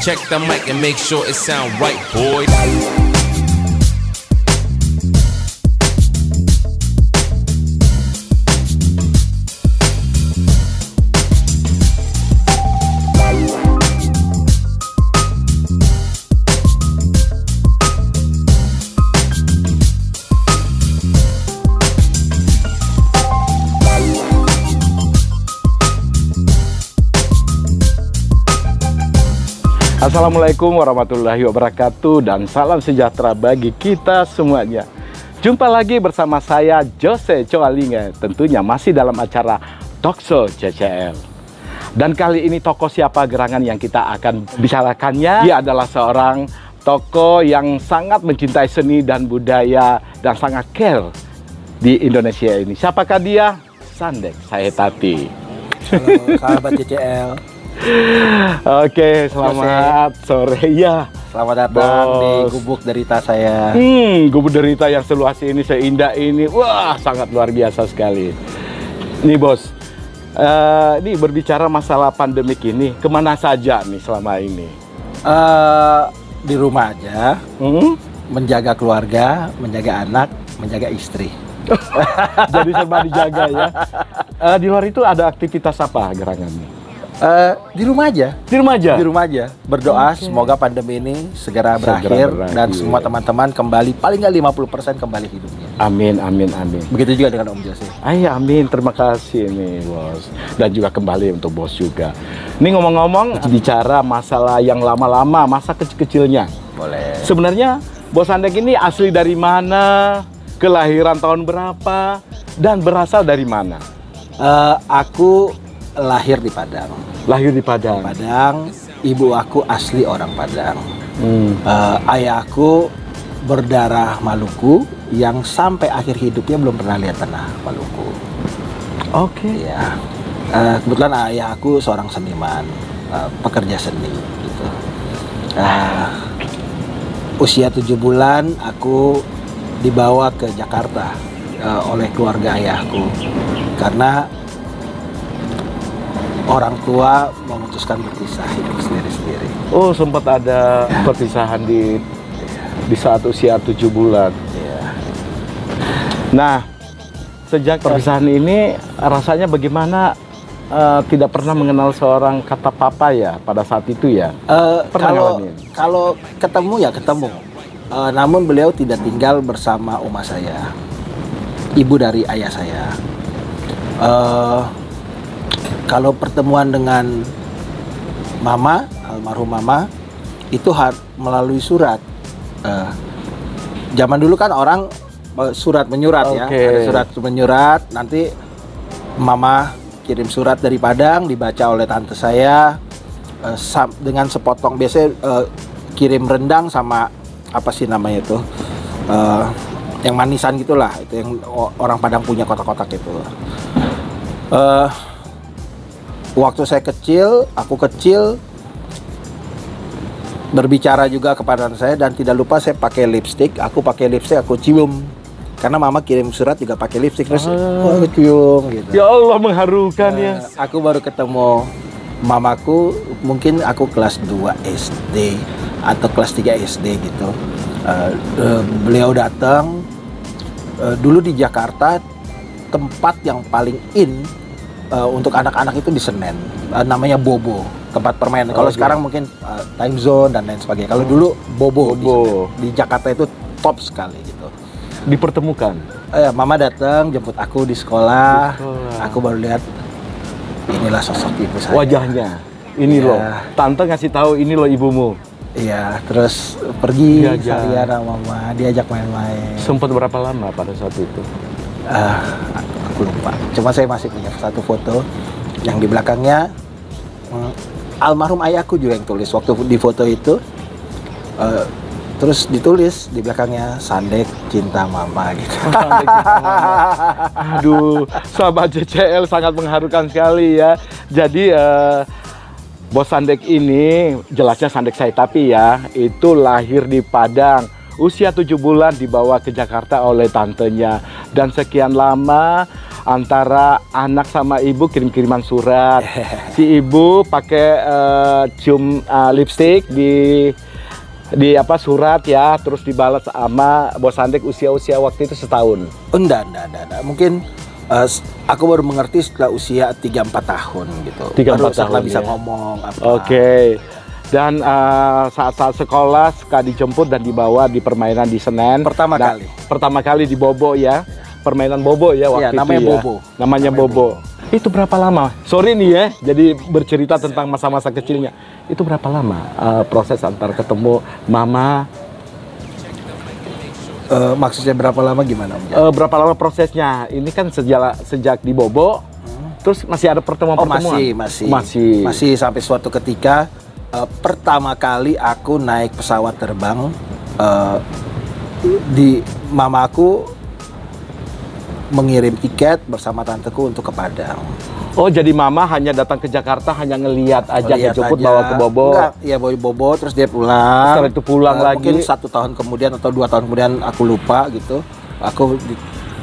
Check the mic and make sure it sound right, boy. Assalamualaikum warahmatullahi wabarakatuh dan salam sejahtera bagi kita semuanya. Jumpa lagi bersama saya Jose Coalinga, tentunya masih dalam acara Talkshow CCL. Dan kali ini tokoh siapa gerangan yang kita akan bicarakannya. Dia adalah seorang tokoh yang sangat mencintai seni dan budaya dan sangat care di Indonesia ini. Siapakah dia? Sandek Sahetati. Halo sahabat CCL. Oke, selamat sore ya. Selamat datang di Gubuk Derita saya. Gubuk Derita yang seluas ini, seindah ini, wah sangat luar biasa sekali. Nih bos, ini berbicara masalah pandemik ini, kemana saja nih selama ini? Di rumah aja, menjaga keluarga, menjaga anak, menjaga istri. Jadi serba dijaga ya. Di luar itu ada aktivitas apa gerangannya? Di rumah aja. Di rumah aja? Di rumah aja. Berdoa semoga pandemi ini segera berakhir dan semua teman-teman kembali, paling nggak 50% kembali hidupnya. Amin, amin, amin. Begitu juga dengan Om Jose. Iya, amin. Terima kasih nih bos. Dan juga kembali untuk bos juga. Ini ngomong-ngomong, bicara masalah yang lama-lama, masa kecil-kecilnya. Boleh. Sebenarnya bos Sandek ini asli dari mana? Kelahiran tahun berapa? Dan berasal dari mana? Aku lahir di Padang. Lahir di Padang. Padang, ibu aku asli orang Padang. Ayahku berdarah Maluku yang sampai akhir hidupnya belum pernah lihat tanah Maluku. Oke. Ya, kebetulan ayah aku seorang seniman, pekerja seni gitu. Usia 7 bulan aku dibawa ke Jakarta oleh keluarga ayahku karena orang tua memutuskan berpisah hidup sendiri-sendiri. Oh, sempat ada perpisahan di saat usia 7 bulan. Ya. Nah, sejak perpisahan ini rasanya bagaimana tidak pernah mengenal seorang kata papa ya pada saat itu ya? Kalau ketemu ya ketemu. Namun beliau tidak tinggal bersama oma saya, ibu dari ayah saya. Kalau pertemuan dengan mama, almarhum mama, itu melalui surat. Zaman dulu kan orang surat menyurat ya, ada surat menyurat. Nanti mama kirim surat dari Padang, dibaca oleh tante saya dengan sepotong. Biasanya kirim rendang sama apa sih namanya itu, yang manisan gitulah. Itu yang orang Padang punya kotak-kotak itu. Waktu saya kecil, aku kecil, berbicara juga kepada saya dan tidak lupa saya pakai lipstick. Aku pakai lipstick, aku cium. Karena mama kirim surat juga pakai lipstick, terus aku cium gitu. Ya Allah, mengharukan ya. Aku baru ketemu mamaku, mungkin aku kelas 2 SD atau kelas 3 SD gitu. Beliau datang, dulu di Jakarta tempat yang paling in untuk anak-anak itu di Senen, namanya Bobo, tempat permainan. Kalau sekarang mungkin Time Zone dan lain sebagainya. Kalau dulu Bobo. Di Jakarta itu top sekali gitu. Dipertemukan. Mama datang jemput aku di sekolah. Aku baru lihat inilah sosok ibu saya. Wajahnya. Ini loh. Tante ngasih tahu ini loh ibumu. Iya, terus pergi sekalian sama mama, diajak main-main. Sempat berapa lama pada saat itu? Aku lupa. Cuma saya masih punya satu foto yang di belakangnya almarhum ayahku juga yang tulis waktu di foto itu. Terus ditulis di belakangnya Sandek cinta mama gitu. Sandek cinta mama. Aduh, sahabat CCL sangat mengharukan sekali ya. Jadi bos Sandek ini jelasnya Sandek Sahetati ya, itu lahir di Padang. Usia 7 bulan dibawa ke Jakarta oleh tantenya dan sekian lama antara anak sama ibu kirim-kiriman surat. Si ibu pakai cium lipstick di apa surat ya, terus dibalas sama Bos Sandek usia waktu itu setahun. Enggak. Mungkin aku baru mengerti setelah usia 3-4 tahun gitu. 3-4 tahun bisa ya. ngomong apa. Oke. Dan saat-saat sekolah suka dijemput dan dibawa di permainan di Senen. Pertama kali di Bobo ya. Permainan Bobo ya waktu namanya itu ya. Bobo. Namanya Bobo. Itu berapa lama? Sorry nih ya, jadi bercerita tentang masa-masa kecilnya. Itu berapa lama proses antar ketemu mama? Maksudnya berapa lama gimana? Berapa lama prosesnya? Ini kan sejak di Bobo, terus masih ada pertemuan-pertemuan? Masih sampai suatu ketika pertama kali aku naik pesawat terbang di mamaku mengirim tiket bersama tanteku untuk ke Padang. Oh, jadi mama hanya datang ke Jakarta hanya ngelihat aja, ngejemput bawa ke Bobo. Enggak, ya bawa Bobo terus dia pulang. Setelah itu pulang lagi. Mungkin 1 tahun kemudian atau 2 tahun kemudian aku lupa gitu. Aku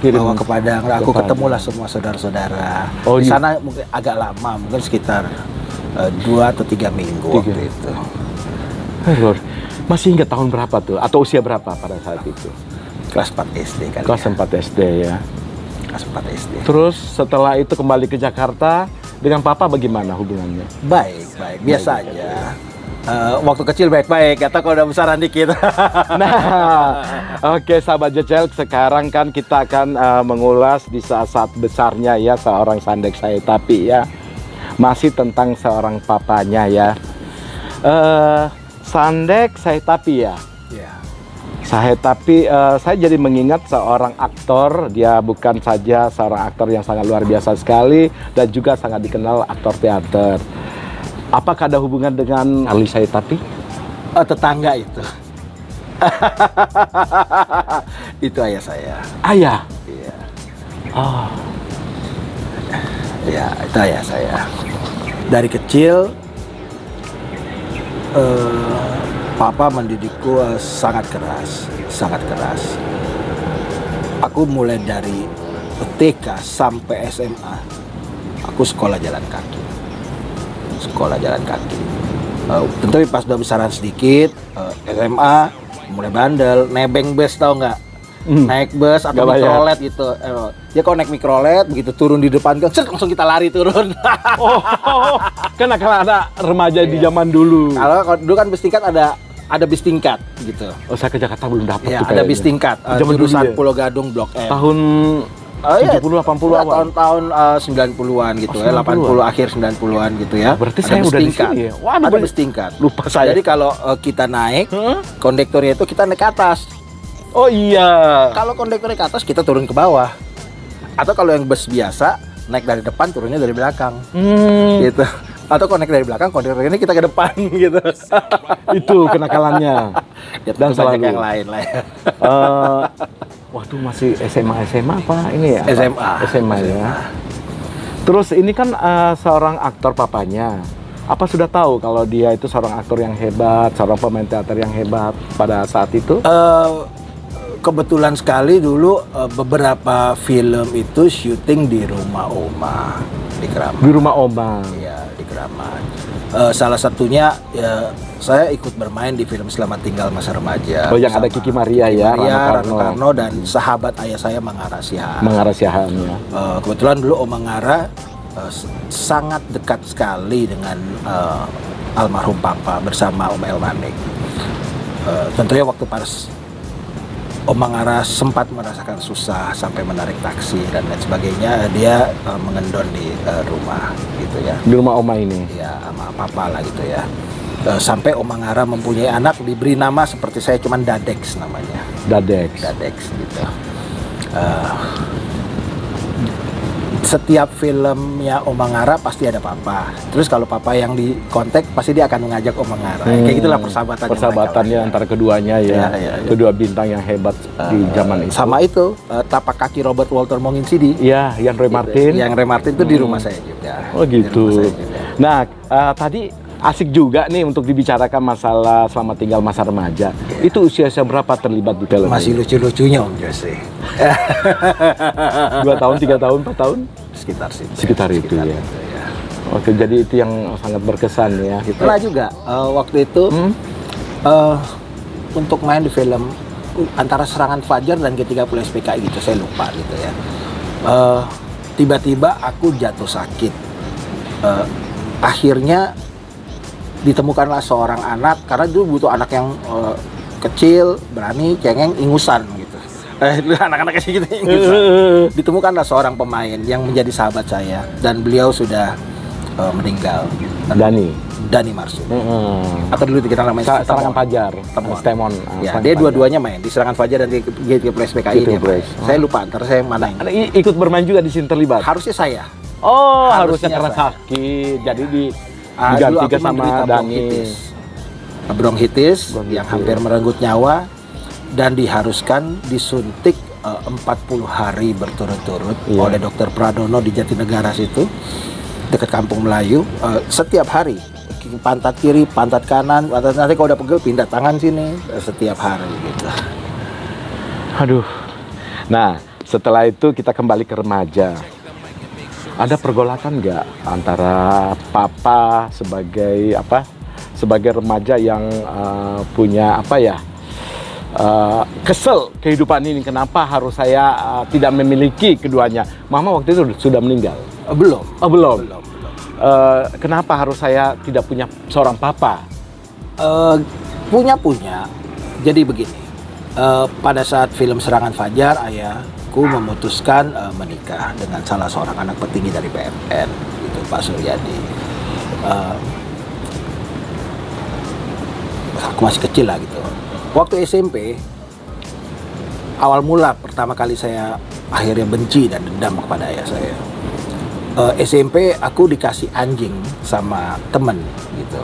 dibawa ke Padang. Aku ketemulah semua saudara-saudara. Oh, di sana mungkin agak lama, mungkin sekitar 2 atau 3 minggu waktu itu. Masih ingat tahun berapa tuh? Atau usia berapa pada saat itu? Kelas 4 SD kan. Kelas 4 SD ya. Kelas 4 SD. Terus setelah itu kembali ke Jakarta, dengan papa bagaimana hubungannya? Baik, biasa aja. Waktu kecil baik-baik, atau kalau udah besaran dikit. Nah, oke sahabat JCL, sekarang kan kita akan mengulas di saat-saat besarnya ya seorang Sandek Saetapi ya. Masih tentang seorang papanya ya. Sandek Saetapi ya. Saetapi saya jadi mengingat seorang aktor, dia bukan saja seorang aktor yang sangat luar biasa sekali dan juga sangat dikenal aktor teater. Apakah ada hubungan dengan Ali Saetapi? Tetangga itu. Itu ayah saya. Ayah? Iya. Oh. Ya, itu ayah saya. Dari kecil Papa mendidikku sangat keras. Aku mulai dari TK sampai SMA, aku sekolah jalan kaki. Tentu pas udah besaran sedikit, SMA mulai bandel, nebeng bus, tau nggak? Naik bus atau mikrolet gitu. Ya kalau naik mikrolet begitu turun di depan kan, langsung kita lari turun. Kan kalau ada remaja di zaman dulu. Kalau dulu kan bus tingkat ada bis tingkat gitu. Oh, saya ke Jakarta belum dapat ya, tuh ada bis tingkat jurusan Pulau Gadung Blok M. Tahun 70 80 awal. Tahun 90-an gitu ya, 80 akhir 90-an gitu ya. Berarti saya udah di sini ya. Wah, ada bis tingkat. Lupa saya. Jadi kalau kita naik, kondektornya itu kita naik ke atas. Oh iya. Kalau kondektornya ke atas, kita turun ke bawah. Atau kalau yang bus biasa, naik dari depan, turunnya dari belakang. Gitu. Atau kalau naik dari belakang, kondektornya kita ke depan gitu. Itu kenakalannya. Ya, dan selalu yang lain lah ya. Waktu masih SMA apa ini ya? SMA ya. Terus ini kan seorang aktor papanya. Apa sudah tahu kalau dia itu seorang aktor yang hebat, seorang pemain teater yang hebat pada saat itu? Kebetulan sekali dulu beberapa film itu syuting di rumah Oma di Kramat. Di rumah Oma. Iya, di Kramat. Salah satunya ya, saya ikut bermain di film Selamat Tinggal Masa Remaja. Oh, yang ada Kiki Maria ya, Rano Karno dan sahabat ayah saya Mangara Sihaan. Mangara Sihaan ya. Kebetulan dulu Om Mangara sangat dekat sekali dengan almarhum Papa bersama Om Elmanik. Tentunya waktu pas Om Mangara sempat merasakan susah sampai menarik taksi dan lain sebagainya, dia mengendon di rumah gitu ya. Di rumah Oma ini? Ya, sama Papa lah gitu ya. Sampai Om Mangara mempunyai anak, diberi nama seperti saya, cuman Dadex namanya. Dadex gitu. Setiap filmnya Om Mangara pasti ada Papa. Terus kalau Papa yang di kontak, pasti dia akan mengajak Om Mangara. Kayak gitulah persahabatannya antara keduanya ya. Kedua bintang yang hebat di zaman itu. Sama itu tapak kaki Robert Walter Monginsidi. Iya, yang Roy Martin. Yang Roy Martin itu di rumah saya juga. Oh gitu. Nah, tadi asik juga nih untuk dibicarakan masalah selama tinggal masa remaja. Itu usia berapa terlibat di film? Masih lucu-lucunya Om Jose. 2 tahun, 3 tahun, 4 tahun? Sekitar itu ya. Oke, jadi itu yang sangat berkesan ya. Pernah juga waktu itu untuk main di film antara Serangan Fajar dan G30 SPKI gitu, saya lupa gitu ya. Tiba-tiba aku jatuh sakit. Akhirnya ditemukanlah seorang anak, karena dulu butuh anak yang kecil, berani, cengeng, ingusan gitu. Anak-anak kecil gitu ingusan. Ditemukanlah seorang pemain yang menjadi sahabat saya, dan beliau sudah meninggal. Dani Marsum. Atau dulu dikenal namanya Serangan Fajar, Stemon. Ya, dia dua-duanya main di Serangan Fajar dan di G30 SPKI. Saya lupa antara saya yang mana ini. Ikut bermain juga di sini terlibat? Harusnya saya. Oh, harusnya karena sakit. Jadi digantikan sama Dani. Bronkitis yang hampir merenggut nyawa dan diharuskan disuntik 40 hari berturut-turut oleh Dokter Pradono di Jatinegara situ, dekat Kampung Melayu. Setiap hari, pantat kiri, pantat kanan, nanti kalau udah pegel pindah tangan sini, setiap hari gitu. Aduh. Nah, setelah itu kita kembali ke remaja. Ada pergolakan nggak antara papa sebagai remaja yang punya kesel kehidupan ini, kenapa harus saya tidak memiliki keduanya? Mama waktu itu sudah meninggal? Belum. Kenapa harus saya tidak punya seorang papa? Punya. Jadi begini, pada saat film Serangan Fajar, ayahku memutuskan menikah dengan salah seorang anak petinggi dari BMN, itu Pak Suryadi. Aku masih kecil lah gitu. Waktu SMP, awal mula pertama kali saya akhirnya benci dan dendam kepada ayah saya. SMP aku dikasih anjing sama temen gitu.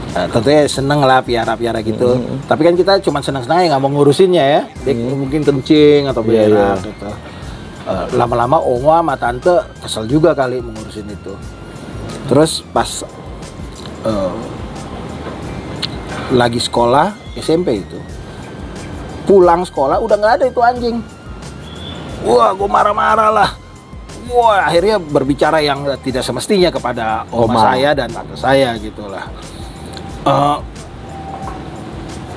Tentunya seneng lah piara-piara gitu. Tapi kan kita cuma seneng-seneng nggak mau ngurusinnya ya. Dia mungkin kencing atau berak gitu. Lama-lama oma sama tante kesel juga kali mengurusin itu. Terus pas lagi sekolah SMP itu, pulang sekolah udah nggak ada itu anjing. Wah, gue marah-marah lah. Wah, akhirnya berbicara yang tidak semestinya kepada oma saya dan tante saya gitulah.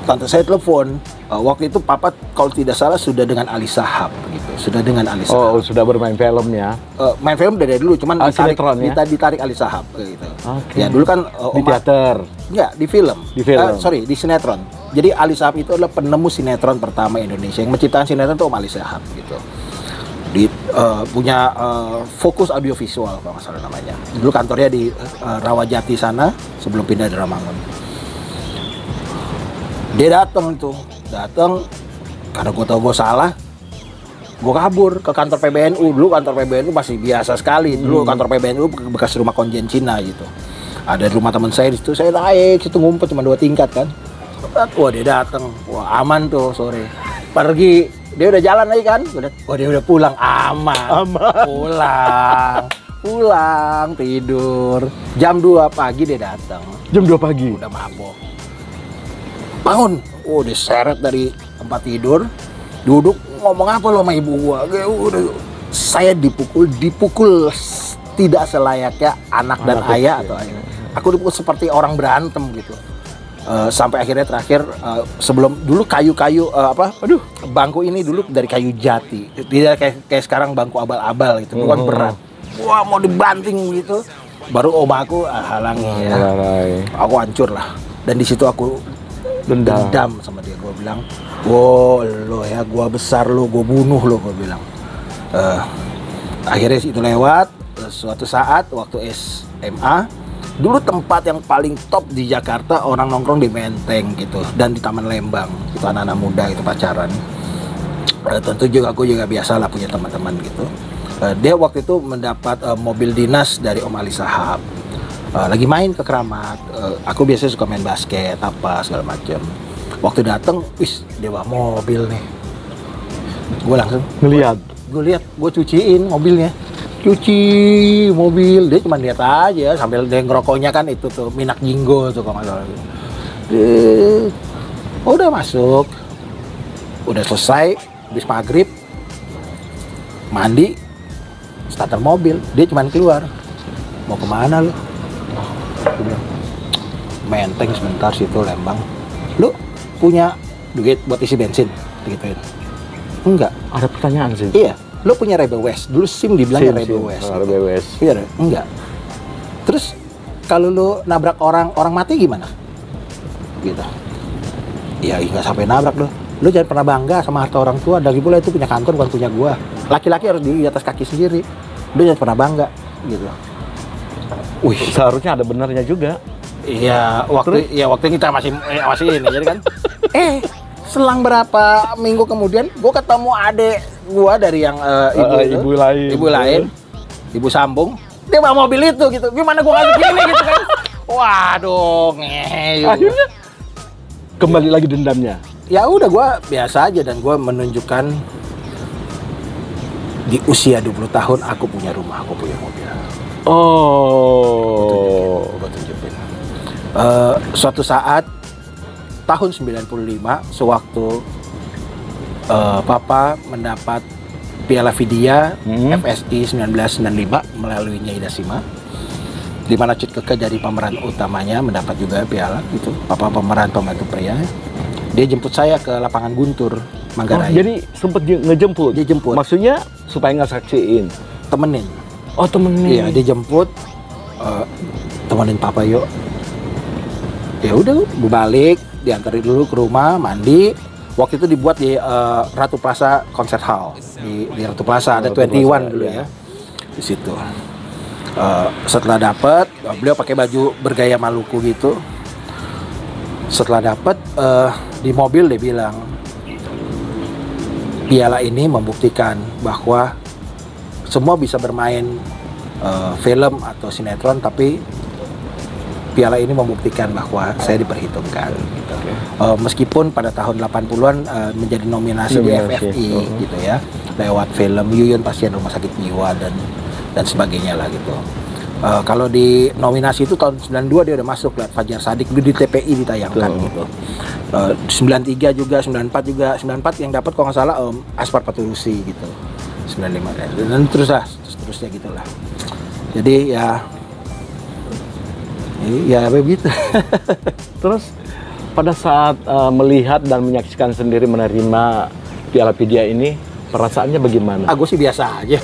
Tante saya telepon. Waktu itu papa kalau tidak salah sudah dengan Ali Shahab gitu. Oh, sudah bermain film ya? Main film dari dulu, cuman ditarik Ali Shahab gitu. Ya dulu kan di teater. Enggak, di film. Di sinetron. Jadi Ali Shahab itu adalah penemu sinetron pertama Indonesia. Yang menciptakan sinetron itu Om Ali Shahab gitu. Punya Fokus Audiovisual kalau nggak salah namanya. Dulu kantornya di Rawajati sana sebelum pindah di Ramangun. Dia datang karena gue tahu gue salah, gue kabur ke kantor PBNU. Dulu kantor PBNU masih biasa sekali. Dulu kantor PBNU bekas rumah konjen Cina gitu. Ada rumah teman saya di situ, saya naik situ ngumpet cuma 2 tingkat kan. Wah, dia datang, wah aman tuh sore. Pergi. Dia udah jalan lagi kan, dia udah pulang, aman. Pulang, tidur. Jam 2 pagi dia datang. Jam 2 pagi? Udah mabok. Bangun, diseret dari tempat tidur, duduk, ngomong apa lo sama ibu gua? Saya dipukul tidak selayaknya anak dan ayah atau ayah. Aku dipukul seperti orang berantem gitu. Sampai akhirnya terakhir sebelum dulu kayu-kayu bangku ini dulu dari kayu jati, tidak kayak sekarang bangku abal-abal gitu, bukan berat. Wah, mau dibanting gitu, baru oma aku halangi ya. Aku hancur lah, dan di situ aku dendam sama dia. Gue bilang, wow lo ya, gue besar lo, gue bunuh lo, gue bilang. Akhirnya itu lewat. Suatu saat waktu SMA, dulu tempat yang paling top di Jakarta orang nongkrong di Menteng gitu, dan di Taman Lembang itu anak-anak muda itu pacaran. Tentu juga aku juga biasa lah punya teman-teman gitu. Dia waktu itu mendapat mobil dinas dari Om Ali Shahab. Lagi main ke Keramat. Aku biasanya suka main basket apa segala macam. Waktu dateng, dia bawa mobil nih. Gue langsung ngeliat. Gue lihat, gue cuciin mobilnya. cuci mobil, dia cuma lihat aja sambil dia ngerokoknya kan itu tuh Minak Jinggo tuh kalau nggak salah. Udah masuk, udah selesai, habis maghrib, mandi, starter mobil, dia cuma keluar, mau kemana lu? Aku bilang, Menteng sebentar situ Lembang. Lu punya duit buat isi bensin? Gituin. Enggak. Ada pertanyaan sih. Iya. Lu punya Rebel West. Dulu SIM dibilangnya Rebel West. Rebel West. Iya, enggak. Terus kalau lu nabrak orang mati gimana? Gitu. Ya enggak sampai nabrak lu. Lu jangan pernah bangga sama harta orang tua. Lagi pula itu punya kantor bukan punya gua. Laki-laki harus di atas kaki sendiri. Lu jangan pernah bangga gitu. Wih, seharusnya ada benarnya juga. Iya, waktu kita masih ini jadi kan. Selang berapa minggu kemudian gua ketemu adek gua dari yang ibu lain, ibu sambung, dia bawa mobil itu gitu. Gimana gua ngasih gini gitu kan? Waduh, akhirnya kembali lagi dendamnya. Ya udah gua biasa aja dan gua menunjukkan di usia 20 tahun aku punya rumah, aku punya mobil. Oh. Gua tunjukin. Suatu saat tahun 95 sewaktu Papa mendapat Piala Vidya FSI 1995 melalui Nyai Dasima, di mana Cut Keke jadi pemeran utamanya mendapat juga piala gitu. Papa pemeran pembantu pria. Dia jemput saya ke lapangan Guntur Manggarai. Oh, jadi sempet ngejemput. Dia jemput. Maksudnya supaya nggak saksiin. Temenin. Oh, temenin. Iya, dia jemput. Temenin Papa yuk. Ya udah, gue balik, diantarin dulu ke rumah, mandi. Waktu itu dibuat di Ratu Plaza Concert Hall. Di Ratu Plaza ada 21 dulu ya. Di situ. Setelah dapat, beliau pakai baju bergaya Maluku gitu. Setelah dapat di mobil dia bilang, piala ini membuktikan bahwa semua bisa bermain film atau sinetron, tapi piala ini membuktikan bahwa saya diperhitungkan gitu. Meskipun pada tahun 80-an menjadi nominasi di FFI gitu ya, lewat film Yuyun Pasien Rumah Sakit Jiwa dan sebagainya lah gitu. Kalau di nominasi itu tahun 92 dia udah masuk lewat Fajar Sadik, di TPI ditayangkan gitu. 93 juga, 94 juga, 94 yang dapat kalau nggak salah Aspar Paturusi gitu. 95 dan terusnya gitulah. Jadi ya begitu. Terus pada saat melihat dan menyaksikan sendiri menerima Piala Vidya ini, perasaannya bagaimana? Aku sih biasa aja.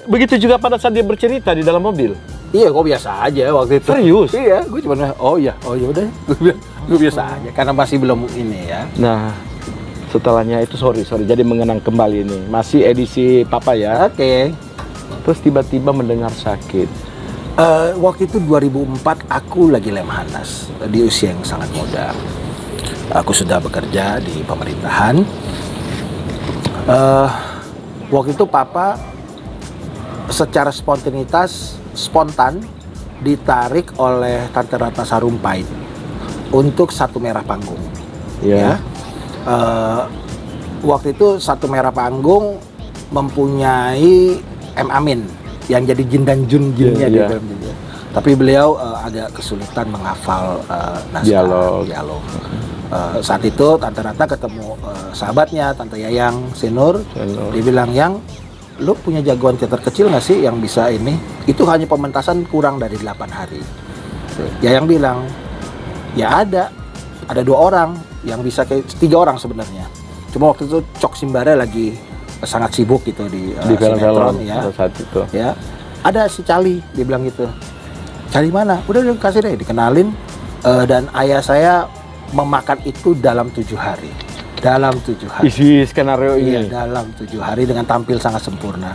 Begitu juga pada saat dia bercerita di dalam mobil. Iya, gue biasa aja waktu itu. Serius? Iya, gue cuma oh ya udah, gue biasa aja karena masih belum ini ya. Nah, setelahnya itu sorry jadi mengenang kembali ini masih edisi Papa ya. Oke. Terus tiba-tiba mendengar sakit. Waktu itu 2004 aku lagi lemhanas di usia yang sangat muda. Aku sudah bekerja di pemerintahan. Waktu itu Papa secara spontan ditarik oleh Tante Ratna Sarumpait untuk Satu Merah Panggung. Yeah. Waktu itu Satu Merah Panggung mempunyai M. Amin yang jadi jin dan junnya di film juga. Tapi beliau agak kesulitan menghafal naskah dialog. Saat itu Tante Ratna ketemu sahabatnya Tante Yayang Senur. Dia bilang, "Yang, lu punya jagoan teater kecil nggak sih yang bisa ini?" Itu hanya pementasan kurang dari 8 hari. Yayang bilang, "Ya ada 2 orang yang bisa, kayak 3 orang sebenarnya. Cuma waktu itu Cok Simbara lagi sangat sibuk gitu di film ya. Saat itu. Ya, ada si Cali," dia bilang gitu. "Cali mana?" "Udah kasih deh," dikenalin. Dan ayah saya memakan itu dalam 7 hari. Dalam 7 hari. Isi skenario ini. Iya, dalam 7 hari dengan tampil sangat sempurna.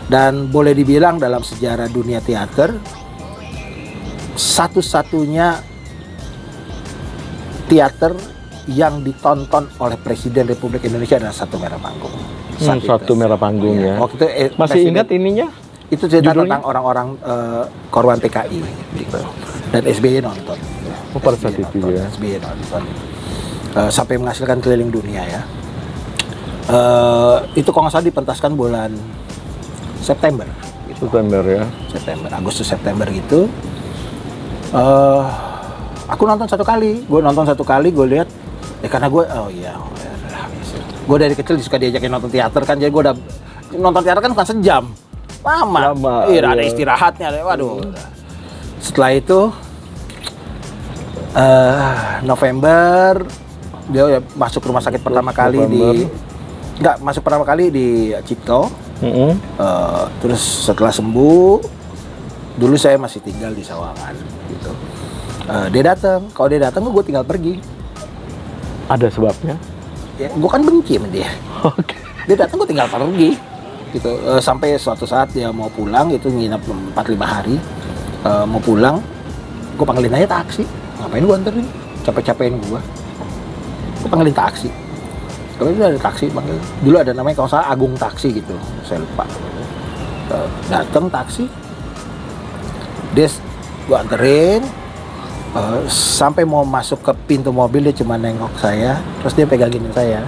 Dan boleh dibilang dalam sejarah dunia teater, satu-satunya teater yang ditonton oleh Presiden Republik Indonesia adalah Satu Merah Panggung. Satu Merah Panggung ya. Waktu itu masih ingat ininya? Itu cerita judulnya? Tentang orang-orang korban PKI gitu. Dan SBY nonton. Oh, pada saat itu ya. SBY nonton. Sampai menghasilkan keliling dunia ya. Itu kalau nggak salah dipentaskan bulan September. Gitu. September ya. September, Agustus September gitu. Aku nonton satu kali. Gue lihat. Karena gue, gue dari kecil suka diajakin nonton teater kan, jadi gue udah nonton teater kan bukan sejam, lama. Iya, ada istirahatnya. Waduh. Setelah itu November dia masuk rumah sakit pertama kali masuk pertama kali di Cipto. Terus setelah sembuh, dulu saya masih tinggal di Sawangan gitu. Dia datang, kalau dia datang gue tinggal pergi. Ada sebabnya? Ya, gue kan benci sama dia. Oke. Dia datang gue tinggal pergi gitu. Sampai suatu saat dia mau pulang, itu nginep 4-5 hari. Mau pulang, gue panggilin aja taksi. Ngapain gue anterin? Capek-capekin gue panggilin taksi. Kalau itu ada taksi panggil. Dulu ada namanya kalau salah Agung Taksi gitu, saya lupa. Datang taksi, gue anterin. Sampai mau masuk ke pintu mobil dia cuma nengok saya, terus dia pegangin saya,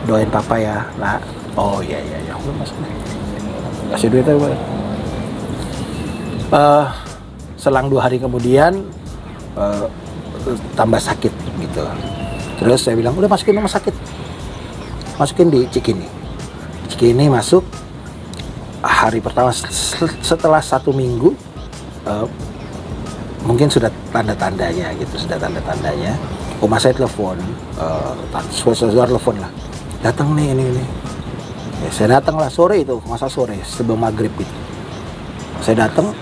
doain papa ya, nak. Oh iya, udah masuk nih. Kasih duit aja. Selang 2 hari kemudian tambah sakit gitu. Terus saya bilang udah masukin rumah sakit, masukin di Cikini. Cikini masuk. Hari pertama setelah 1 minggu. Mungkin sudah tanda-tandanya gitu, Oma saya telepon, saudara telepon lah, datang nih ini. Ya, saya datang lah sore itu, masa sore sebelum maghrib gitu. Saya datang,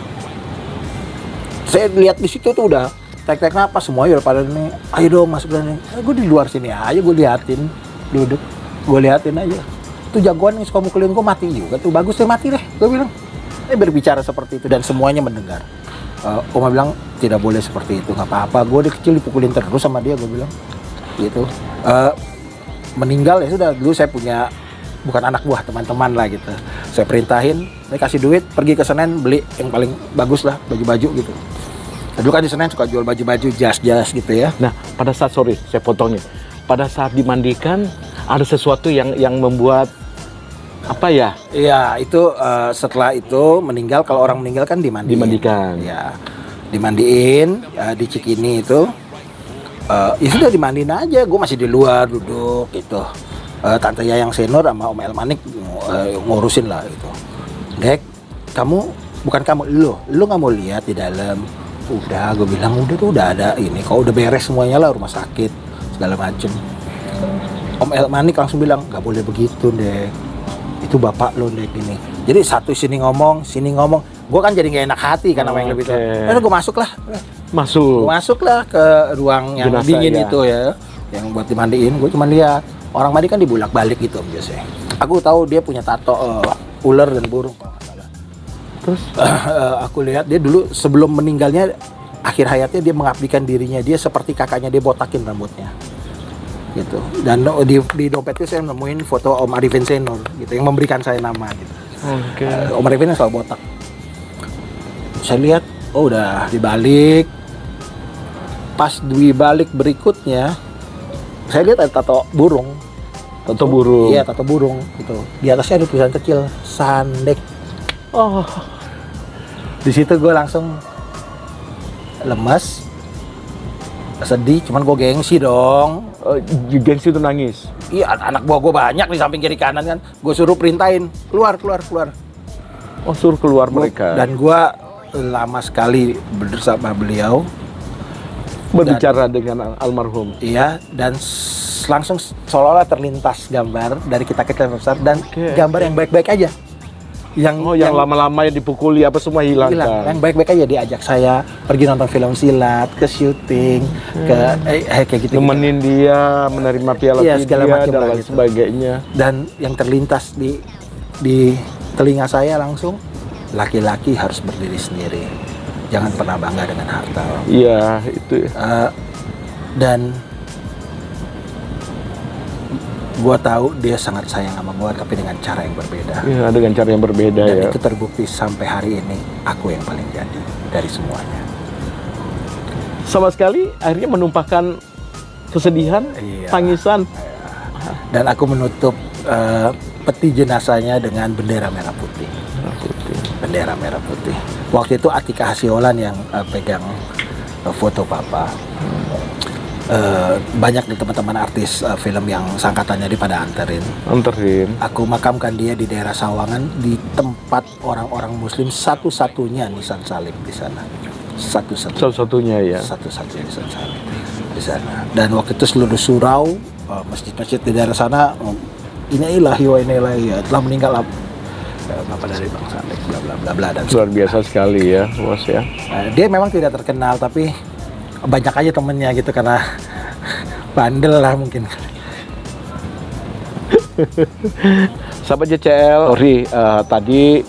saya lihat di situ tuh udah tek napas semuanya udah pada nih, ayo dong masuk nih. Gue di luar sini aja, gue liatin, duduk, gue liatin aja. Tuh jagoan yang suka mukulin gue mati juga, tuh bagus deh mati deh, gue bilang. Berbicara seperti itu dan semuanya mendengar. Oma bilang tidak boleh seperti itu, nggak apa-apa. Gue dari kecil dipukulin terus sama dia, gue bilang gitu. Meninggal ya sudah. Dulu saya punya bukan anak buah, teman-teman lah gitu. Saya perintahin, saya kasih duit pergi ke Senen beli yang paling bagus lah, baju-baju gitu. Dulu kan di Senen suka jual baju-baju, jas gitu ya. Nah, pada saat saya potongnya. Pada saat dimandikan ada sesuatu yang membuat apa ya? Iya, itu setelah itu meninggal, kalau orang meninggal kan dimandikan. Ya, dimandiin di Cikini itu. Ya sudah dimandiin aja, gue masih di luar duduk gitu. Tante Yayang Senior sama Om Elmanik ngurusin lah gitu. Dek, bukan kamu, lu nggak mau lihat di dalam? Udah, gue bilang udah ada ini. Kalau udah beres semuanya lah, rumah sakit segala macem. Om Elmanik langsung bilang nggak boleh begitu, Dek. Itu bapak lo deh gini. Jadi satu sini ngomong, gue kan jadi nggak enak hati kan sama yang lebih tua. Lalu gue masuk lah ke ruang yang jenazah dingin ya. Itu ya, yang buat dimandiin. Gue cuma lihat orang mandi kan dibulak-balik gitu biasanya. Aku tahu dia punya tato ular dan burung. Terus aku lihat dia dulu sebelum meninggalnya, akhir hayatnya dia mengabdikan dirinya. Dia seperti kakaknya, dia botakin rambutnya. Gitu. Dan di dompetnya saya nemuin foto Om Arifin Senior gitu, yang memberikan saya nama gitu. Om Arifin selalu botak. Saya lihat, udah dibalik. Pas dibalik berikutnya, saya lihat ada tato burung. Iya, tato burung gitu. Di atasnya ada tulisan kecil, Sandek. Oh. Di situ gue langsung lemas, sedih, cuman gue gengsi dong. Gengsi itu nangis? Iya, anak buah gue banyak di samping kiri kanan kan. Gue suruh perintahin, keluar. Oh, suruh keluar mereka? Dan gue lama sekali bersama beliau. Berbicara dengan almarhum? Iya, dan langsung seolah-olah terlintas gambar dari kita besar. Dan gambar yang baik-baik aja. Yang lama-lama yang dipukuli apa semua hilang. Yang baik-baik aja, diajak saya pergi nonton film silat, ke syuting, kayak gitu. Nemenin dia menerima piala segala macam dan lain sebagainya. Dan yang terlintas di telinga saya langsung, laki-laki harus berdiri sendiri, jangan pernah bangga dengan harta. Iya, itu. Dan gue tahu dia sangat sayang sama gue, tapi dengan cara yang berbeda. Iya, dengan cara yang berbeda. Dan itu terbukti sampai hari ini, aku yang paling jadi dari semuanya. Sama sekali akhirnya menumpahkan kesedihan, tangisan. Dan aku menutup peti jenazahnya dengan bendera merah putih. bendera merah putih. Waktu itu Atika Hasiolan yang pegang foto Papa. Banyak nih teman-teman artis film yang sangkatannya pada anterin. Aku makamkan dia di daerah Sawangan, di tempat orang-orang Muslim satu-satunya nisan salib di sana. Satu-satunya ya. Satu-satunya nisan salib di sana. Dan waktu itu seluruh surau, masjid-masjid di daerah sana, ini ilahi wa ini ilahi, telah meninggal Bapak dari bangsa bla bla bla bla, dan luar biasa sekali ya, bos ya. Dia memang tidak terkenal, tapi banyak aja temennya gitu karena bandel lah mungkin. Sahabat JCL, sorry, tadi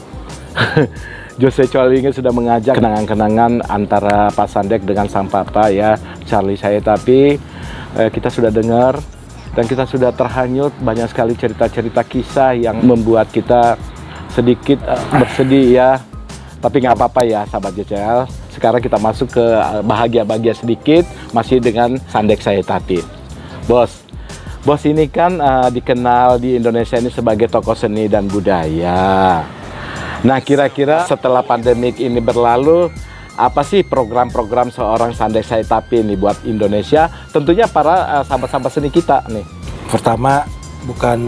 Jose Choalinge sudah mengajak kenangan-kenangan antara Pak Sandek dengan sang papa ya, Charlie saya, tapi kita sudah dengar dan kita sudah terhanyut banyak sekali cerita-cerita kisah yang membuat kita sedikit bersedih ya. Tapi nggak apa-apa ya sahabat JCL. Sekarang kita masuk ke bahagia-bahagia sedikit, masih dengan Sandek saya Tapi. Bos ini kan dikenal di Indonesia ini sebagai tokoh seni dan budaya. Nah, kira-kira setelah pandemik ini berlalu, apa sih program-program seorang Sandek saya Tapi ini buat Indonesia? Tentunya para sahabat-sahabat seni kita nih. Pertama, bukan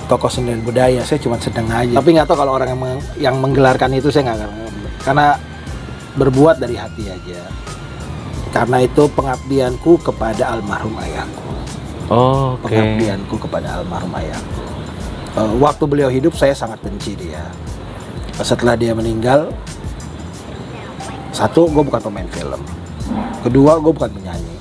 tokoh seni dan budaya, saya cuma sedang aja. Tapi nggak tahu kalau orang yang menggelarkan itu, saya nggak ngerti. Karena berbuat dari hati aja. Karena itu pengabdianku kepada almarhum ayahku. Oh, oke. Pengabdianku kepada almarhum ayahku. Waktu beliau hidup saya sangat benci dia. Setelah dia meninggal, satu, gue bukan pemain film. Kedua, gue bukan penyanyi.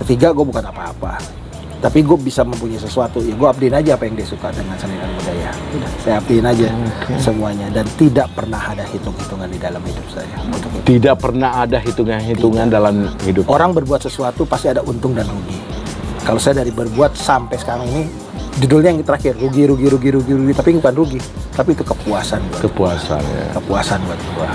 Ketiga, gue bukan apa-apa. Tapi gue bisa mempunyai sesuatu, ya gue abdiin aja apa yang dia suka dengan seni dan budaya. Udah, saya abdiin aja semuanya. Dan tidak pernah ada hitung-hitungan di dalam hidup saya. Tidak pernah ada hitungan-hitungan dalam hidup. Orang berbuat sesuatu pasti ada untung dan rugi. Kalau saya dari berbuat sampai sekarang ini, judulnya yang terakhir, rugi, tapi bukan rugi. Tapi itu kepuasan buat Kepuasan gua. ya. Kepuasan buat gua.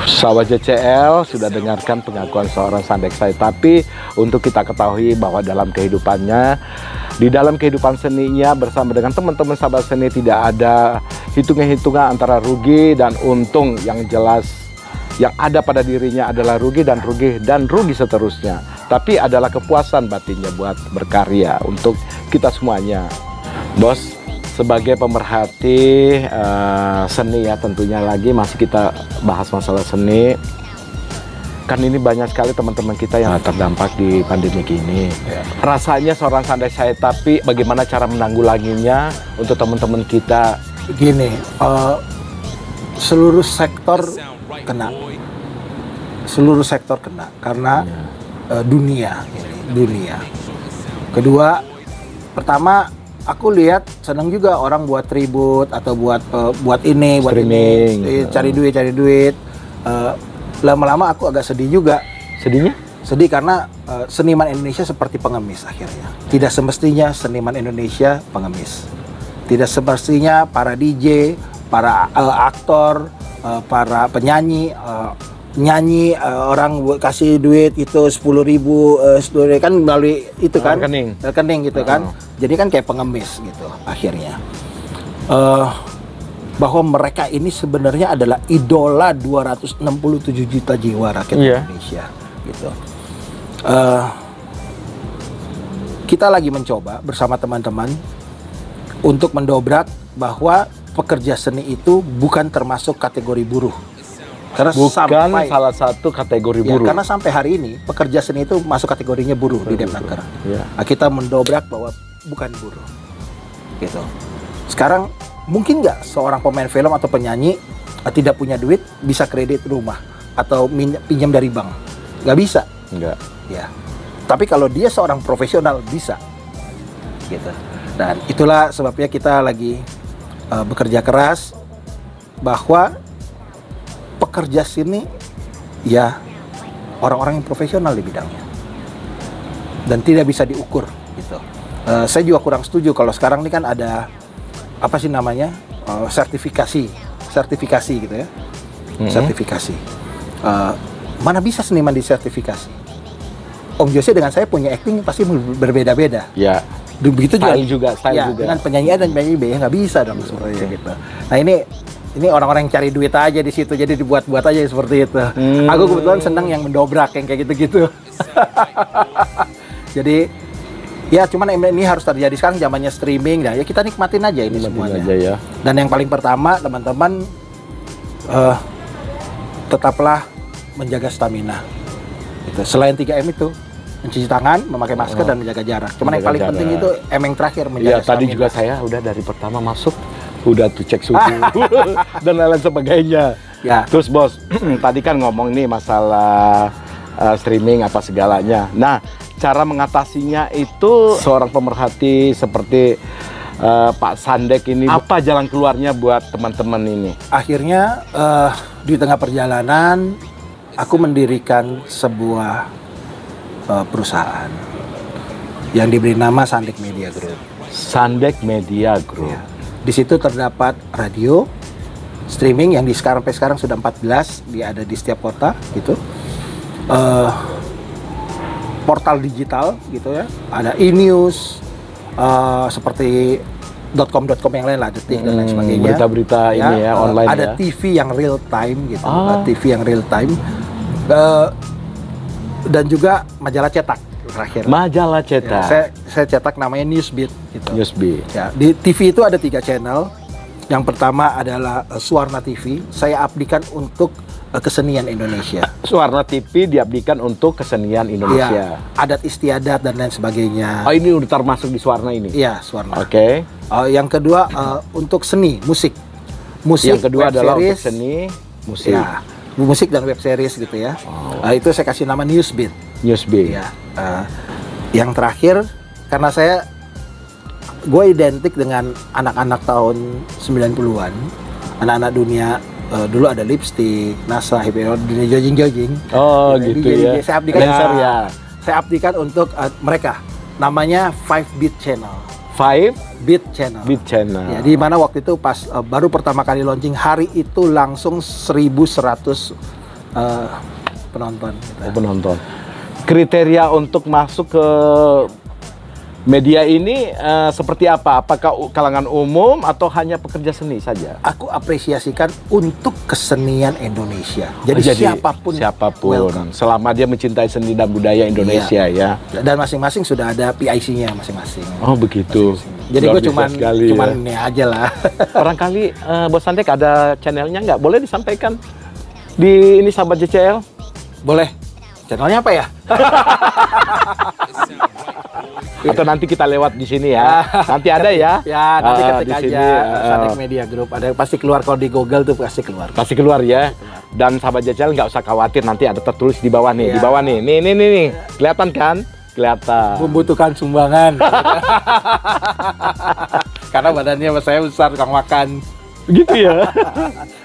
Sahabat JCL sudah dengarkan pengakuan seorang Sandek saya Tapi. Untuk kita ketahui bahwa dalam kehidupannya, di dalam kehidupan seninya bersama dengan teman-teman sahabat seni, tidak ada hitungan-hitungan antara rugi dan untung. Yang jelas yang ada pada dirinya adalah rugi dan rugi seterusnya. Tapi adalah kepuasan batinnya buat berkarya untuk kita semuanya. Bos, sebagai pemerhati seni ya, tentunya lagi masih kita bahas masalah seni. Kan ini banyak sekali teman-teman kita yang terdampak di pandemi ini. Rasanya seorang Sandek saya Tapi, bagaimana cara menanggulanginya untuk teman-teman kita? Gini, seluruh sektor kena. Seluruh sektor kena karena dunia. Kedua, pertama, aku lihat senang juga orang buat tribut atau buat ini, cari duit. Lama-lama aku agak sedih juga. Sedihnya? Sedih karena seniman Indonesia seperti pengemis akhirnya. Tidak semestinya seniman Indonesia pengemis. Tidak semestinya para DJ, para aktor, para penyanyi, orang kasih duit itu 10.000 kan melalui itu kan rekening gitu kan. Jadi kan kayak pengemis gitu akhirnya. Bahwa mereka ini sebenarnya adalah idola 267 juta jiwa rakyat Indonesia gitu. Kita lagi mencoba bersama teman-teman untuk mendobrak bahwa pekerja seni itu bukan termasuk kategori buruh. Karena bukan salah satu kategori buruh. Karena sampai hari ini pekerja seni itu masuk kategorinya buruh di Depnaker. Nah, kita mendobrak bahwa bukan buruh. Gitu. Sekarang mungkin nggak seorang pemain film atau penyanyi tidak punya duit bisa kredit rumah atau pinjam dari bank? Nggak bisa. Nggak. Ya. Tapi kalau dia seorang profesional bisa. Gitu. Dan itulah sebabnya kita lagi bekerja keras bahwa pekerja sini ya orang-orang yang profesional di bidangnya dan tidak bisa diukur gitu. Saya juga kurang setuju kalau sekarang ini kan ada apa sih namanya sertifikasi gitu ya. Sertifikasi mana bisa seniman disertifikasi. Om Jose dengan saya punya acting pasti berbeda-beda ya. Begitu style juga dengan penyanyi A dan penyanyi B ya nggak bisa dong seperti gitu. Nah ini ini orang-orang yang cari duit aja di situ, jadi dibuat-buat aja seperti itu. Aku kebetulan seneng yang mendobrak yang kayak gitu-gitu. Jadi ya cuman ini harus terjadi sekarang zamannya streaming, ya kita nikmatin aja ini semuanya. Aja ya. Dan yang paling pertama teman-teman tetaplah menjaga stamina. Gitu. Selain 3M itu mencuci tangan, memakai masker dan menjaga jarak. Cuman yang paling penting itu yang terakhir menjaga ya, tadi stamina. juga saya udah dari pertama masuk udah tuh cek suhu dan lain-lain sebagainya. Ya. Terus bos, tadi kan ngomong nih masalah streaming apa segalanya. Nah, cara mengatasinya itu seorang pemerhati seperti Pak Sandek ini, apa jalan keluarnya buat teman-teman ini? Akhirnya di tengah perjalanan aku mendirikan sebuah perusahaan yang diberi nama Sandek Media Group. Sandek Media Group. Ya. Di situ terdapat radio, streaming yang sampai sekarang sudah 14, dia ada di setiap kota gitu. Portal digital gitu ya, ada e-news, seperti .com yang lain lah, Detik dan lain sebagainya. Berita-berita ya, ini ya online ada ya. TV yang real time gitu, TV yang real time, dan juga majalah cetak terakhir. Majalah cetak. Ya, saya cetak namanya Newsbeat gitu. Newsbeat. Ya, di TV itu ada 3 channel. Yang pertama adalah Suwarna TV. Saya abdikan untuk kesenian Indonesia. Suwarna TV diabdikan untuk kesenian Indonesia. Ya, adat istiadat dan lain sebagainya. Oh, ini udah termasuk di Suwarna ini? Iya, Suwarna. Oke. Yang kedua untuk seni, musik. Yang kedua adalah series, untuk seni, musik. Ya, musik dan web series gitu ya. Itu saya kasih nama Newsbeat. Newsbeat. Ya. Yang terakhir, karena gue identik dengan anak-anak tahun 90-an, anak-anak dunia. Dulu ada Lipstick, NASA, HBO, dunia jogging. Oh gitu ya. Saya abdikan, saya abdikan untuk mereka. Namanya 5 Beat Channel. 5 Beat Channel. Beat Channel. Ya, di mana waktu itu pas baru pertama kali launching, hari itu langsung 1.100 penonton. Gitu. Penonton. Kriteria untuk masuk ke media ini seperti apa? Apakah kalangan umum atau hanya pekerja seni saja? Aku apresiasikan untuk kesenian Indonesia. Jadi siapapun welcome. Selama dia mencintai seni dan budaya Indonesia ya. Dan masing-masing sudah ada PIC-nya masing-masing. Oh begitu. Jadi gue cuman ini aja lah. Barangkali Bos Sandek ada channelnya nggak? Boleh disampaikan di ini sahabat JCL? Boleh. Channelnya apa ya? Atau nanti kita lewat di sini ya. Nanti ada ya. Ya, nanti ketik di aja sini, Sandek Media Group. Ada pasti keluar, kalau di Google tuh pasti keluar. Pasti keluar ya. Dan sahabat JCL nggak usah khawatir, nanti ada tertulis di bawah nih, Ya. di bawah nih. Nih. Kelihatan kan? Kelihatan. Membutuhkan sumbangan. Karena badannya saya besar, tukang makan. Gitu ya.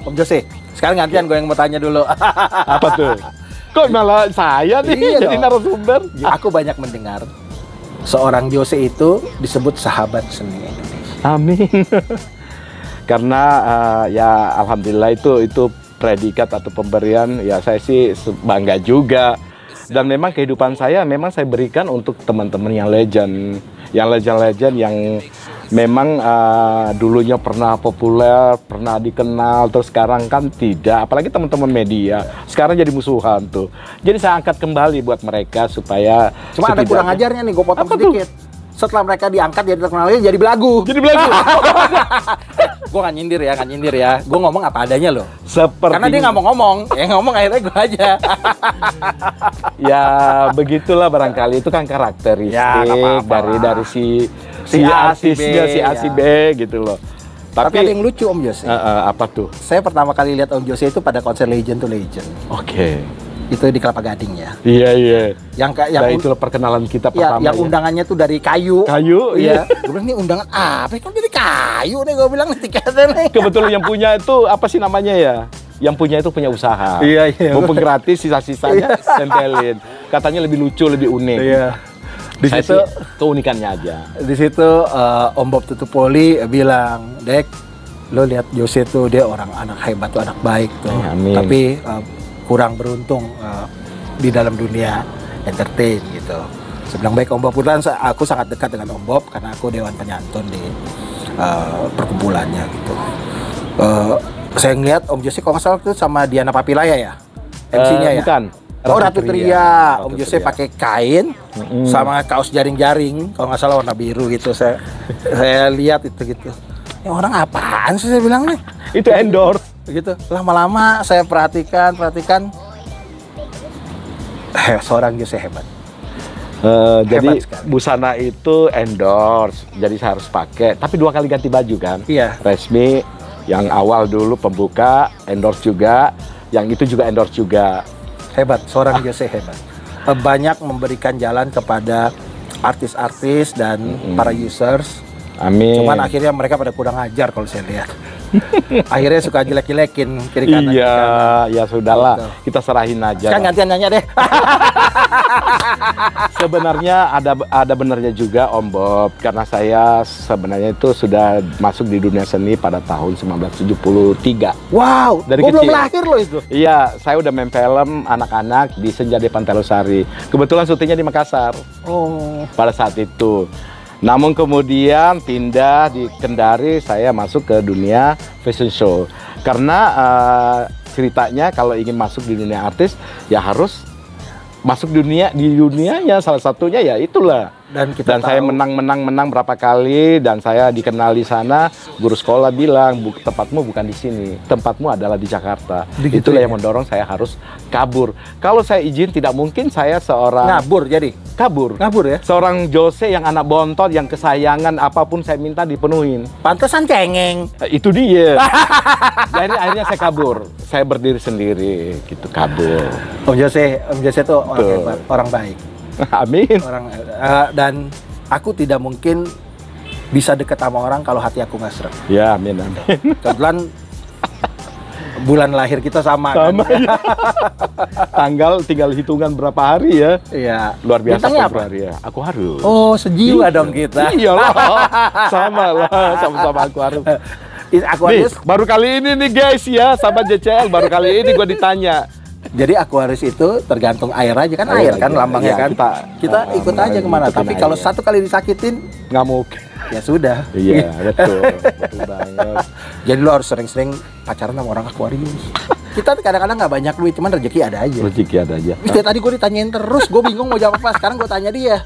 Om Jose, sekarang gantian gue yang mau tanya dulu. Apa tuh? Kok malah saya nih Iya jadi dong. narasumber? Aku banyak mendengar seorang Jose itu disebut sahabat seni Indonesia. Amin. Karena ya alhamdulillah itu predikat atau pemberian, ya saya sih bangga juga. Dan memang kehidupan saya memang saya berikan untuk teman-teman yang legend yang memang dulunya pernah populer, pernah dikenal, terus sekarang kan tidak. Apalagi teman-teman media sekarang jadi musuhan tuh. Jadi saya angkat kembali buat mereka supaya Cuma ada kurang ajarnya nih, gue potong sedikit. Setelah mereka diangkat jadi terkenal, jadi belagu. Jadi belagu. Gue nggak nyindir ya. Gue ngomong apa adanya loh. Seperti Karena dia nggak mau ngomong, ngomong akhirnya gue aja. Ya begitulah barangkali, itu kan karakteristik Ya, nggak apa-apa dari si A, si artisnya, B, si A, si ya. B gitu loh. Tapi ada yang lucu Om Jose. apa tuh? Saya pertama kali lihat Om Jose itu pada konser Legend to Legend. Oke. Itu di Kelapa Gading ya. Iya. Yang Nah, itulah perkenalan kita ya, pertama. yang undangannya tuh dari kayu. Kayu, iya. Gue bilang, ini undangan apa? Kok dari kayu nih, gue bilang tiketnya nih. Kebetulan yang punya itu apa sih namanya ya? Yang punya itu punya usaha. Iya. Mumpung gratis, sisa-sisanya tempelin. Katanya lebih lucu, lebih unik. Iya. Di Saya situ sih keunikannya aja. Di situ Om Bob Tutupoli bilang, Dek, lo lihat Jose tuh dia anak hebat tuh, anak baik tuh. Amin. Tapi kurang beruntung di dalam dunia entertain gitu. Saya bilang, baik Om Bob. Kebetulan aku sangat dekat dengan Om Bob karena aku dewan penyantun di perkumpulannya gitu. Saya ngeliat Om Jose kalau nggak salah itu sama Diana Papilaya ya, MC-nya ya. Bukan. Oh, Ratu Tria. Om Ratu Jose Tria. pakai kain sama kaos jaring-jaring, kalau nggak salah warna biru gitu. Saya lihat itu gitu. Ya orang apaan sih saya bilang nih? Itu endorse. Gitu. Lama-lama saya perhatikan. Seorang Jose hebat. Jadi sekali. busana itu endorse, jadi saya harus pakai. Tapi 2 kali ganti baju kan? Iya. Resmi, yang awal dulu pembuka, endorse juga. Yang itu juga endorse juga. Hebat, seorang Jose hebat. Banyak memberikan jalan kepada artis-artis dan para users. Amin. Cuman akhirnya mereka pada kurang ajar kalau saya lihat. Akhirnya suka jelek-jelekin kiri kanan. Iya, ya sudahlah. Betul. Kita serahin aja. Kan gantian nanya deh. Sebenarnya ada benarnya juga Om Bob, karena saya sebenarnya itu sudah masuk di dunia seni pada tahun 1973. Wow, Dari gua belum kecil. lahir loh itu. Iya, saya udah main film anak-anak di Senja di Pantai Losari. Kebetulan syutingnya di Makassar Oh, pada saat itu. Namun kemudian pindah di Kendari, saya masuk ke dunia fashion show. Karena ceritanya kalau ingin masuk di dunia artis, ya harus masuk di dunianya. Salah satunya ya itulah. dan kita Dan saya tahu- menang berapa kali, dan saya dikenal di sana. Guru sekolah bilang, tempatmu bukan di sini, tempatmu adalah di Jakarta. Begitu Itulah ya? yang mendorong saya harus kabur. Kalau saya izin, tidak mungkin saya seorang ngabur jadi. kabur. Ngabur ya? Seorang Jose yang anak bontot, yang kesayangan, apapun saya minta dipenuhin. Pantesan cengeng. Itu dia. Jadi akhirnya saya kabur. Saya berdiri sendiri, gitu, kabur. Om Jose itu orang Betul. hebat, orang baik. Amin. Orang dan aku tidak mungkin bisa deket sama orang kalau hati aku nggak seret. Ya, amin, amin. Kebetulan bulan lahir kita sama, Sama kan? ya. Tanggal tinggal hitungan berapa hari ya. Iya. Luar biasa Bintangnya apa? Februari ya. Aku harus. Oh, sejiwa dong kita. Iyalah. Sama lah, sama-sama aku harus. Aku Nih, harus. baru kali ini nih guys ya, sahabat JCL, baru kali ini gue ditanya. Jadi Aquarius itu tergantung air aja kan, air kan aja. lambangnya Ya, kan. Kita ikut aja kemana. ikutin Tapi aja. kalau satu kali disakitin, Nggak mungkin. ya sudah. Iya, betul. Betul banget. Jadi lo harus sering-sering pacaran sama orang Aquarius. Kita kadang-kadang nggak banyak duit, cuman rezeki ada aja. Rezeki ada aja. Terus dari tadi gue ditanyain terus, gue bingung mau jawab apa. Sekarang gue tanya dia,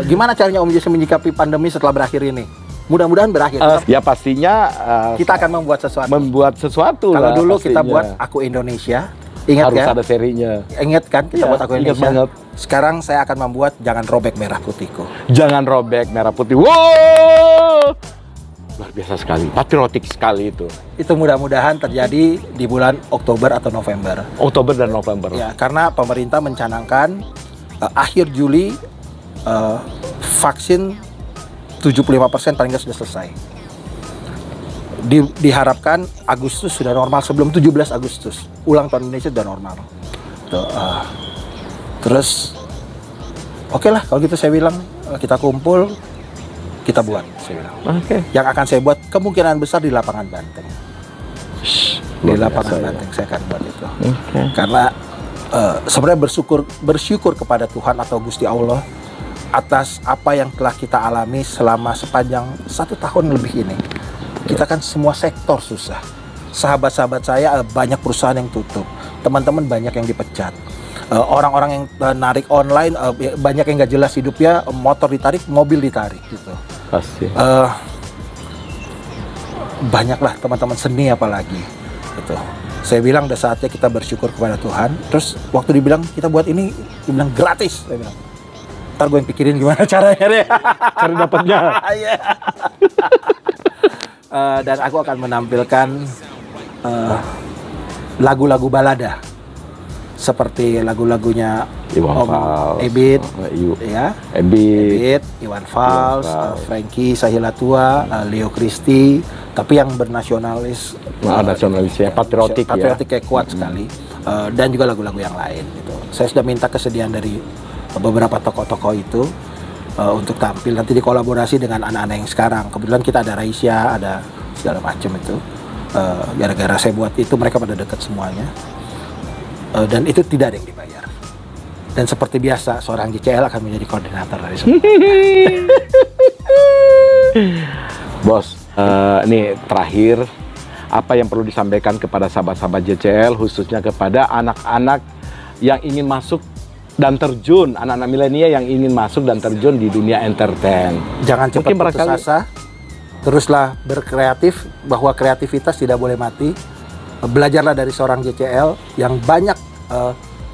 gimana caranya Om Jose menyikapi pandemi setelah berakhir ini? Mudah-mudahan berakhir. Ya pastinya Kita akan membuat sesuatu. Kalau Kalau dulu kita buat Aku Indonesia, ingat harus kan? ada serinya. Ingat kan kita Iya, buat Aku ingat Indonesia. banget. Sekarang saya akan membuat Jangan Robek Merah Putihku. Jangan robek merah putih. Wow! Luar biasa sekali, patriotik sekali itu. Itu mudah-mudahan terjadi di bulan Oktober atau November. Oktober dan November. Ya, karena pemerintah mencanangkan akhir Juli vaksin 75% paling nggak sudah selesai. Diharapkan Agustus sudah normal, sebelum 17 Agustus. Ulang tahun Indonesia sudah normal. Tuh, terus oke lah kalau gitu saya bilang kita kumpul, kita buat, saya bilang. Oke. Yang akan saya buat kemungkinan besar di lapangan Banteng. Di lapangan Banteng saya akan buat itu. Oke. Karena sebenarnya bersyukur kepada Tuhan atau Gusti Allah atas apa yang telah kita alami selama sepanjang 1 tahun lebih ini. Kita kan semua sektor susah. Sahabat-sahabat saya banyak perusahaan yang tutup, teman-teman banyak yang dipecat, orang-orang yang narik online banyak yang nggak jelas hidupnya, motor ditarik, mobil ditarik gitu. Pasti. Banyaklah teman-teman seni apalagi gitu. Saya bilang udah saatnya kita bersyukur kepada Tuhan. Terus waktu dibilang kita buat ini, dibilang gratis. Saya bilang, ntar gue yang pikirin gimana caranya deh. Cari dapatnya. Iya. Dan aku akan menampilkan lagu-lagu balada seperti lagu-lagunya Iwan Om Fals, Ebit, Iu, ya, Ebit, Ebit, Iwan Fals, Fals. Frankie Sahilatua, Leo Christie, tapi yang bernasionalis, nasionalis ya, patriotik ya. patriotiknya kuat sekali, dan juga lagu-lagu yang lain. Gitu. Saya sudah minta kesediaan dari beberapa tokoh-tokoh itu untuk tampil nanti dikolaborasi dengan anak-anak yang sekarang. Kebetulan kita ada Raisya, ada segala macam itu. Gara-gara saya buat itu mereka pada dekat semuanya, dan itu tidak ada yang dibayar. Dan seperti biasa seorang JCL akan menjadi koordinator dari semua. Bos, ini terakhir, apa yang perlu disampaikan kepada sahabat-sahabat JCL, khususnya kepada anak-anak yang ingin masuk dan terjun, anak-anak milenial yang ingin masuk dan terjun di dunia entertain. Jangan cepat putus barangkali asa, teruslah berkreatif, bahwa kreativitas tidak boleh mati. Belajarlah dari seorang JCL yang banyak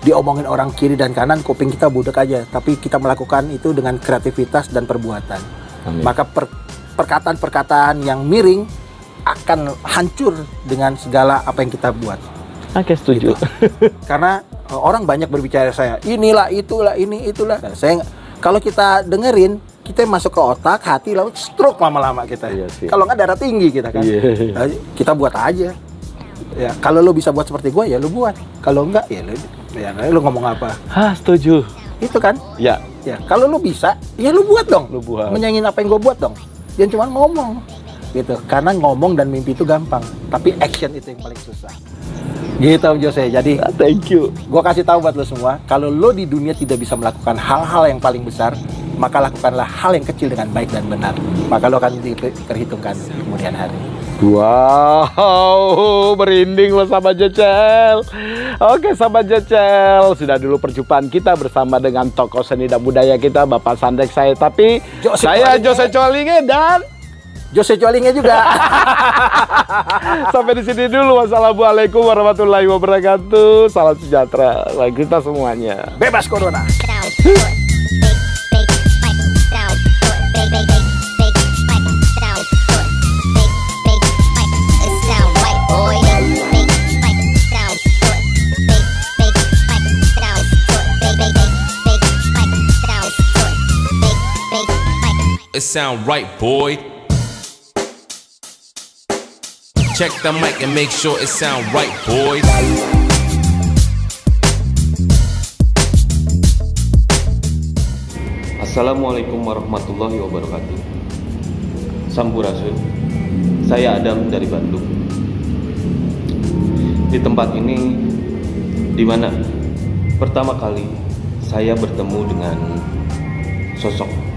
diomongin orang kiri dan kanan, kuping kita budek aja, tapi kita melakukan itu dengan kreativitas dan perbuatan. Amin. Maka perkataan-perkataan yang miring akan hancur dengan segala apa yang kita buat. Oke, setuju. Gitu. Karena orang banyak berbicara saya, inilah, itulah, ini, itulah. Nah, kalau kita dengerin, kita masuk ke otak, hati, lalu stroke lama-lama kita. Iya sih. Kalau nggak darah tinggi kita kan. Iya. Nah, kita buat aja. Ya, kalau lo bisa buat seperti gue, ya lo buat. Kalau enggak, ya lo ngomong apa. Setuju. Itu kan. Ya. Ya, kalau lo bisa, ya lo buat dong. Lo buat. Menyanyiin apa yang gue buat dong. Jangan cuma ngomong. Gitu. Karena ngomong dan mimpi itu gampang, tapi action itu yang paling susah. Gitu Om Jose. Jadi Thank you. gue kasih tahu buat lo semua, kalau lo di dunia tidak bisa melakukan hal-hal yang paling besar, maka lakukanlah hal yang kecil dengan baik dan benar. Maka lo akan diperhitungkan di kemudian hari. Wow, merinding loh sahabat JCL. Oke sahabat JCL, sudah dulu perjumpaan kita bersama dengan tokoh seni dan budaya kita, Bapak Sandek saya. Tapi saya Jose Coalinge dan Jose Coalinge juga. sampai di sini dulu. Wassalamualaikum warahmatullahi wabarakatuh. Salam sejahtera bagi kita semuanya. Bebas corona. It sound right, boy. Check the mic and make sure it sound right, boy. Assalamualaikum warahmatullahi wabarakatuh. Sampurasun. Saya Adam dari Bandung. Di tempat ini, di mana pertama kali saya bertemu dengan sosok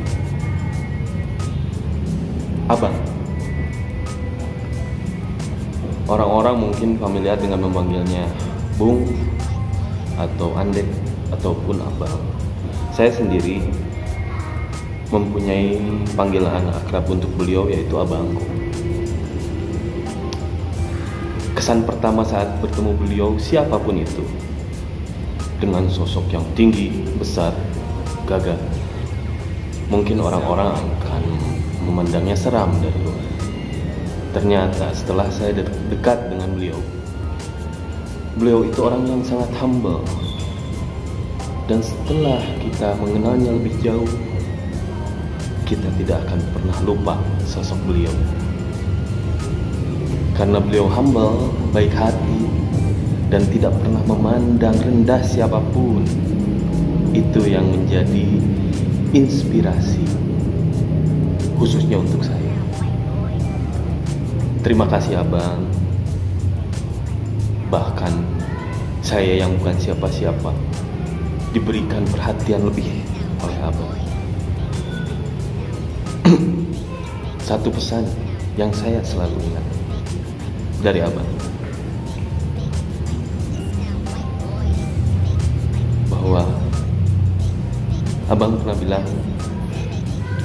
Abang. Orang-orang mungkin familiar dengan memanggilnya Bung atau Andek ataupun Abang. Saya sendiri mempunyai panggilan akrab untuk beliau, yaitu Abangku. Kesan pertama saat bertemu beliau, siapapun itu, dengan sosok yang tinggi, besar, gagah, mungkin orang-orang akan memandangnya seram dari luar. Ternyata setelah saya dekat dengan beliau itu orang yang sangat humble. Dan setelah kita mengenalnya lebih jauh, kita tidak akan pernah lupa sosok beliau. Karena beliau humble, baik hati, dan tidak pernah memandang rendah siapapun. Itu yang menjadi inspirasi khususnya untuk saya. Terima kasih Abang. Bahkan saya yang bukan siapa-siapa diberikan perhatian lebih oleh Abang. Satu pesan yang saya selalu ingat dari Abang, bahwa Abang pernah bilang,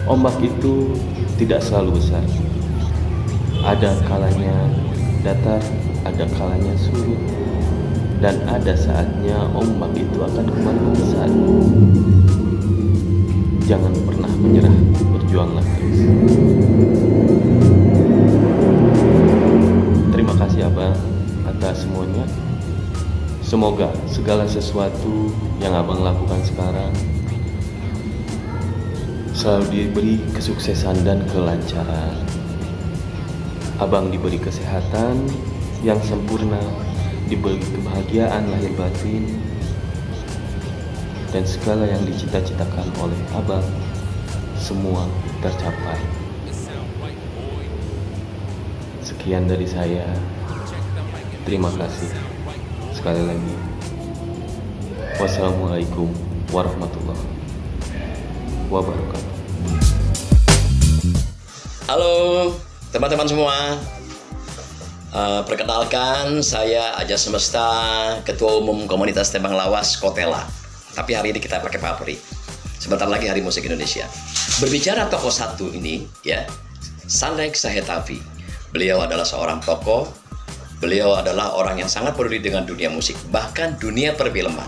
ombak itu tidak selalu besar. Ada kalanya datar, ada kalanya surut, dan ada saatnya ombak itu akan kembali membesar. Jangan pernah menyerah, berjuanglah terus. Terima kasih Abang atas semuanya. Semoga segala sesuatu yang Abang lakukan sekarang selalu diberi kesuksesan dan kelancaran. Abang diberi kesehatan yang sempurna, diberi kebahagiaan lahir batin, dan segala yang dicita-citakan oleh Abang semua tercapai. Sekian dari saya. Terima kasih sekali lagi. Wassalamualaikum warahmatullahi wabarakatuh. Halo teman-teman semua. Perkenalkan, saya Aja Semesta, Ketua Umum Komunitas Tembang Lawas Kotela. Tapi hari ini kita pakai papri. Sebentar lagi Hari Musik Indonesia. Berbicara tokoh satu ini, ya, Sandek Sahetavi. Beliau adalah seorang tokoh. Beliau adalah orang yang sangat peduli dengan dunia musik, bahkan dunia perfilman.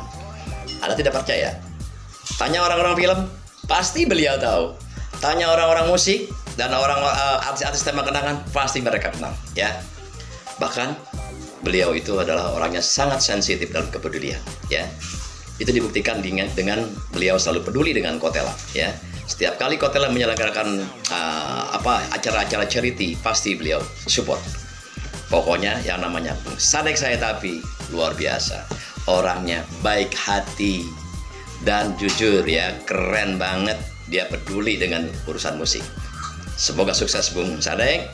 Anda tidak percaya? Tanya orang-orang film, pasti beliau tahu. Tanya orang-orang musik dan orang artis-artis tembang kenangan, pasti mereka kenal, ya. Bahkan beliau itu adalah orangnya sangat sensitif dalam kepedulian, ya. Itu dibuktikan dengan beliau selalu peduli dengan Kotela, ya. Setiap kali Kotela menyelenggarakan acara-acara charity, pasti beliau support. Pokoknya yang namanya Sandek Sahetavi luar biasa. Orangnya baik hati dan jujur, ya, keren banget. Dia peduli dengan urusan musik. Semoga sukses Bung Sandek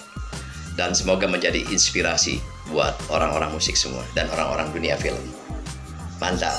dan semoga menjadi inspirasi buat orang-orang musik semua dan orang-orang dunia film. Mantap.